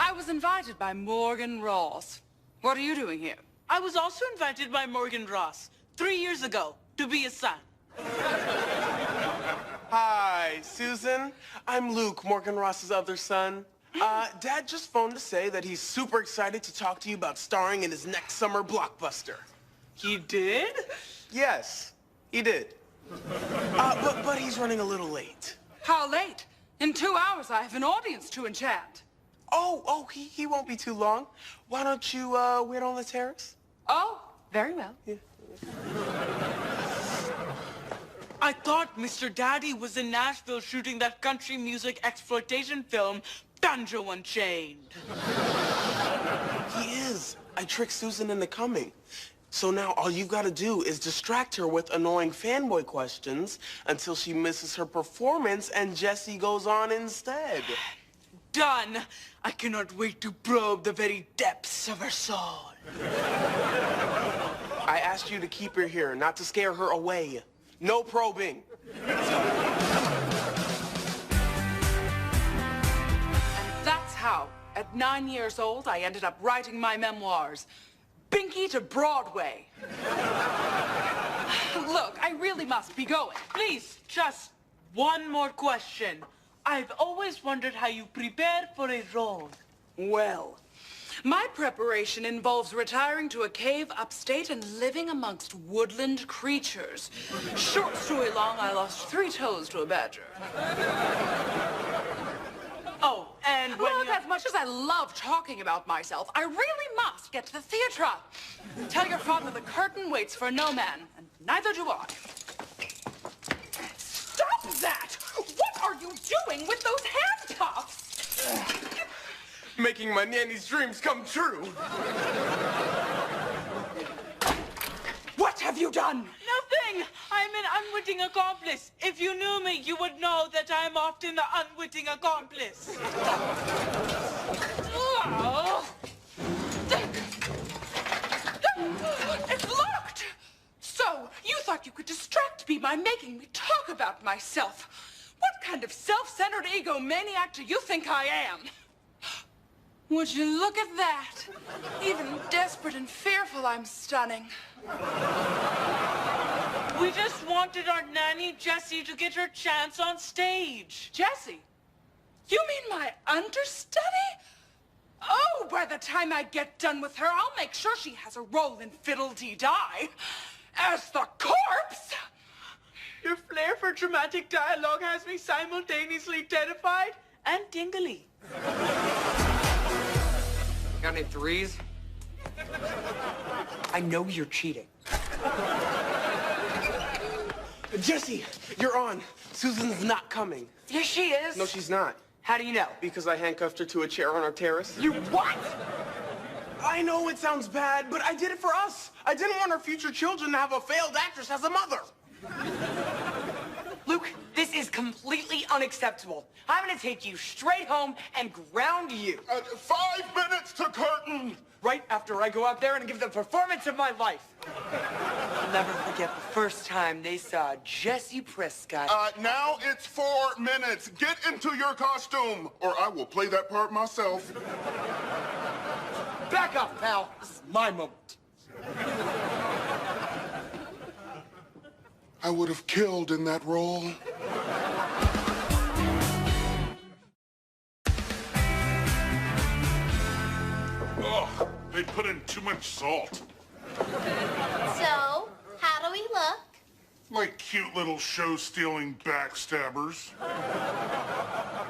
I was invited by Morgan Ross. What are you doing here? I was also invited by Morgan Ross 3 years ago to be his son. Hi, Susan. I'm Luke, Morgan Ross's other son. Dad just phoned to say that he's super excited to talk to you about starring in his next summer blockbuster. He did? Yes, he did. But he's running a little late. How late? In 2 hours, I have an audience to enchant. He won't be too long. Why don't you wait on the terrace? Oh, very well. Yeah. I thought Mr. Daddy was in Nashville shooting that country music exploitation film, Banjo Unchained. He is. I tricked Susan into coming. So now all you've got to do is distract her with annoying fanboy questions until she misses her performance and Jessie goes on instead. Done. I cannot wait to probe the very depths of her soul. I asked you to keep her here, not to scare her away. No probing. And that's how, at 9 years old, I ended up writing my memoirs. Binky to Broadway. Look, I really must be going. Please, just one more question. I've always wondered how you prepare for a role. Well, my preparation involves retiring to a cave upstate and living amongst woodland creatures. Short story long, I lost 3 toes to a badger. Oh, and when Look, as much as I love talking about myself, I really must get to the theater. Tell your father the curtain waits for no man, and neither do I. Stop that! What are you doing with those handcuffs? Making my nanny's dreams come true. What have you done? Nothing! I'm an unwitting accomplice. If you knew me, you would know that I'm often the unwitting accomplice. Oh. It's locked! So, you thought you could distract me by making me talk about myself. What kind of self-centered egomaniac do you think I am? Would you look at that? Even desperate and fearful, I'm stunning. We just wanted our nanny, Jessie, to get her chance on stage. Jessie? You mean my understudy? Oh, by the time I get done with her, I'll make sure she has a role in Fiddle-Dee-Die. As the corpse! Your flair for dramatic dialogue has me simultaneously terrified and tingly. Got any threes? I know you're cheating. Jessie, you're on. Susan's not coming. Yes, she is. No, she's not. How do you know? Because I handcuffed her to a chair on our terrace. You what? I know it sounds bad, but I did it for us. I didn't want our future children to have a failed actress as a mother. Luke, this is completely unacceptable. I'm gonna take you straight home and ground you. 5 minutes to curtain! Right after I go out there and give the performance of my life. I'll never forget the first time they saw Jessie Prescott. Now it's 4 minutes. Get into your costume, or I will play that part myself. Back up, pal. This is my moment. I would have killed in that role. Oh, they put in too much salt. So, how do we look? Like cute little show-stealing backstabbers.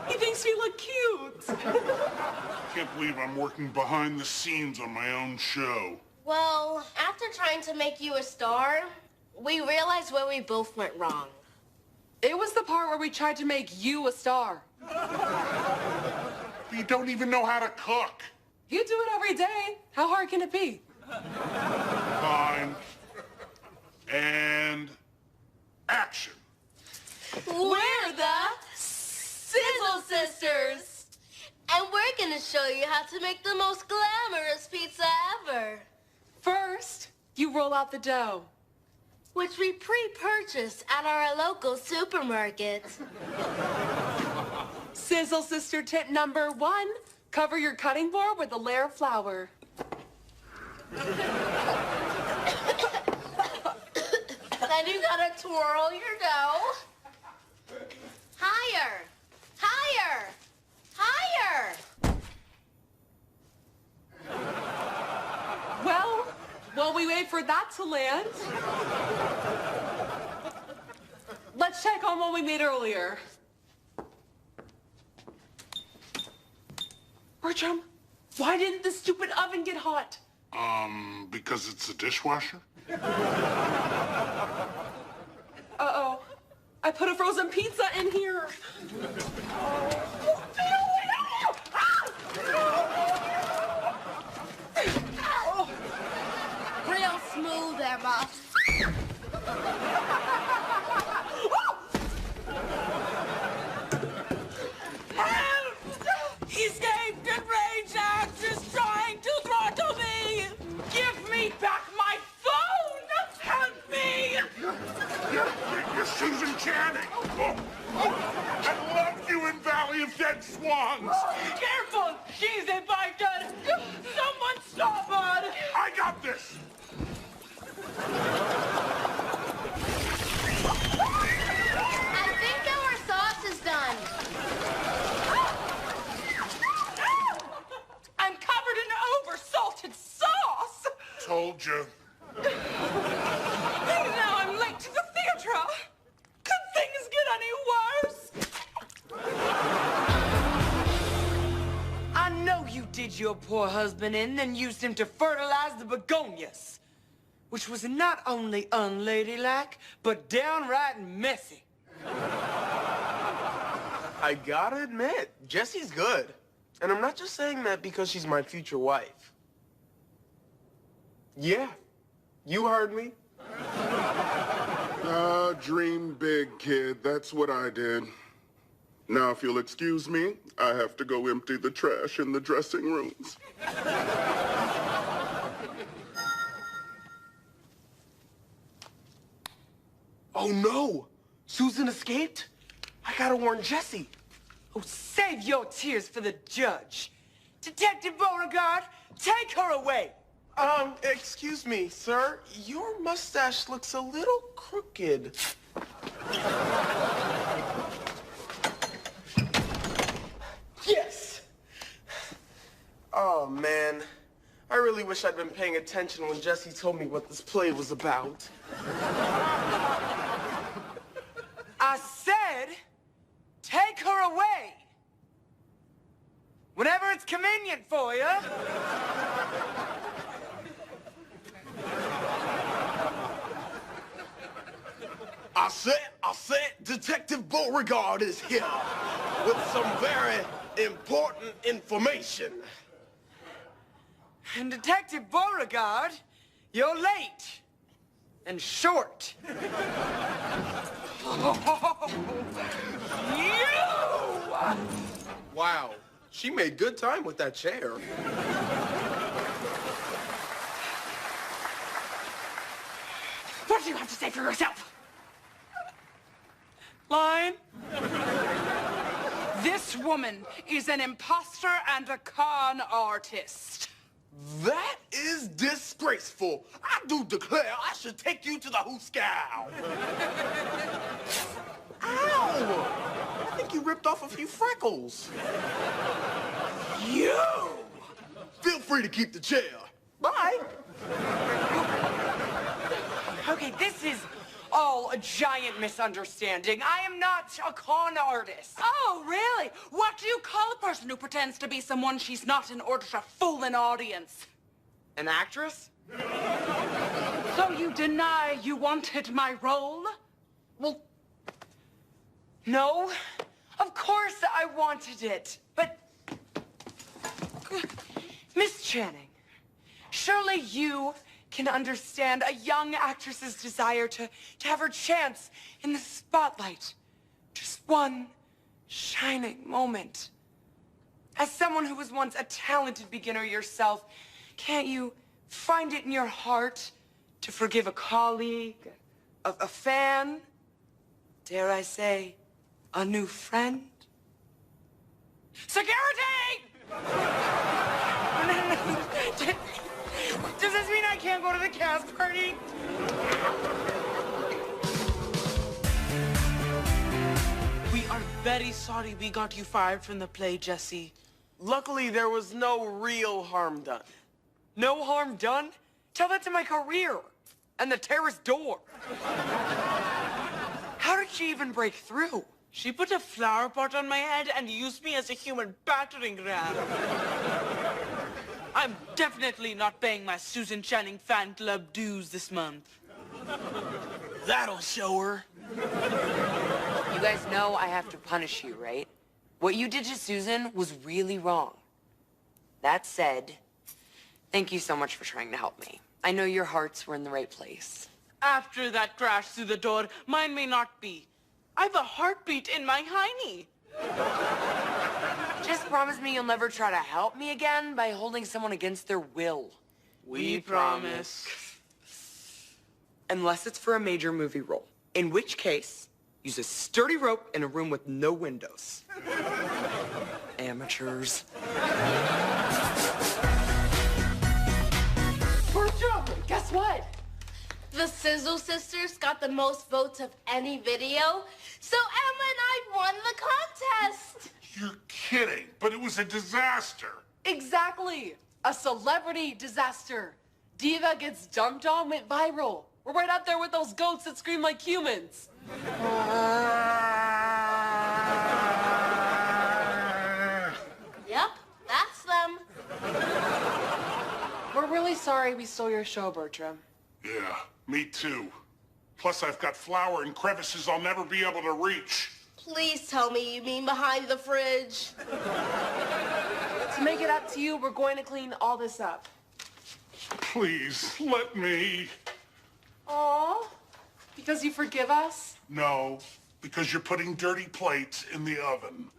He thinks we look cute. Can't believe I'm working behind the scenes on my own show. Well, after trying to make you a star, we realized where we both went wrong. It was the part where we tried to make you a star. You don't even know how to cook. You do it every day. How hard can it be? Fine. And action. We're the Sizzle Sisters! And we're gonna show you how to make the most glamorous pizza ever. First, you roll out the dough. Which we pre-purchased at our local supermarket. Sizzle Sister tip number 1, Cover your cutting board with a layer of flour. Then you gotta twirl your dough. Higher. Higher. Higher. Well, while we wait for that to land, let's check on what we made earlier. Bertram, why didn't the stupid oven get hot? Because it's a dishwasher? Uh-oh. I put a frozen pizza in here. Real smooth, Emma. Escaped enraged actress trying to throttle me! Give me back my phone! Help me! You're Susan Channing! Oh, I loved you in Valley of Dead Swans! Careful! She's invited! Someone stop her! I got this! I think our sauce is done. I'm covered in over-salted sauce! Told you. Now I'm late to the theater! Could things get any worse? I know you did your poor husband in and used him to fertilize the begonias, which was not only unladylike, but downright messy. I gotta admit, Jessie's good. And I'm not just saying that because she's my future wife. Yeah, you heard me. Dream big, kid. That's what I did. Now, if you'll excuse me, I have to go empty the trash in the dressing rooms. Oh no! Susan escaped? I gotta warn Jessie. Oh, save your tears for the judge. Detective Beauregard, take her away. Excuse me, sir. Your mustache looks a little crooked. Yes! Oh, man. I really wish I'd been paying attention when Jessie told me what this play was about. I said, take her away. Whenever it's convenient for you. I said, Detective Beauregard is here with some very important information. And Detective Beauregard, you're late. And short. Wow, she made good time with that chair. What do you have to say for yourself? Line? This woman is an imposter and a con artist. That is disgraceful. I do declare I should take you to the hooskow. Ow! I think you ripped off a few freckles. You! Feel free to keep the chair. Bye. Okay, this is all a giant misunderstanding. I am not a con artist. Oh, really? What do you call a person who pretends to be someone she's not in order to fool an audience? An actress? So you deny you wanted my role? Well, no. Of course I wanted it. But, Miss Channing, surely you can understand a young actress's desire to have her chance in the spotlight. Just one shining moment. As someone who was once a talented beginner yourself, can't you find it in your heart to forgive a colleague, a fan, dare I say, a new friend? Security! Does this mean I can't go to the cast party? We are very sorry we got you fired from the play, Jessie. Luckily, there was no real harm done. No harm done? Tell that to my career and the terrace door. How did she even break through? She put a flower pot on my head and used me as a human battering ram. I'm definitely not paying my Susan Channing fan club dues this month. That'll show her. You guys know I have to punish you, right? What you did to Susan was really wrong. That said, thank you so much for trying to help me. I know your hearts were in the right place. After that crash through the door, mine may not be. I have a heartbeat in my hiney. Just promise me you'll never try to help me again by holding someone against their will. We promise. Unless it's for a major movie role. In which case, use a sturdy rope in a room with no windows. Amateurs. Bertram, guess what? The Sizzle Sisters got the most votes of any video, so Emma and I won the contest. You're kidding, but it was a disaster. Exactly. A celebrity disaster. Diva gets dumped on, went viral. We're right up there with those goats that scream like humans. Yep, that's them. We're really sorry we stole your show, Bertram. Yeah, me too. Plus, I've got flour in crevices I'll never be able to reach. Please tell me you mean behind the fridge. To make it up to you, we're going to clean all this up. Please, let me. Aw, because you forgive us? No, because you're putting dirty plates in the oven.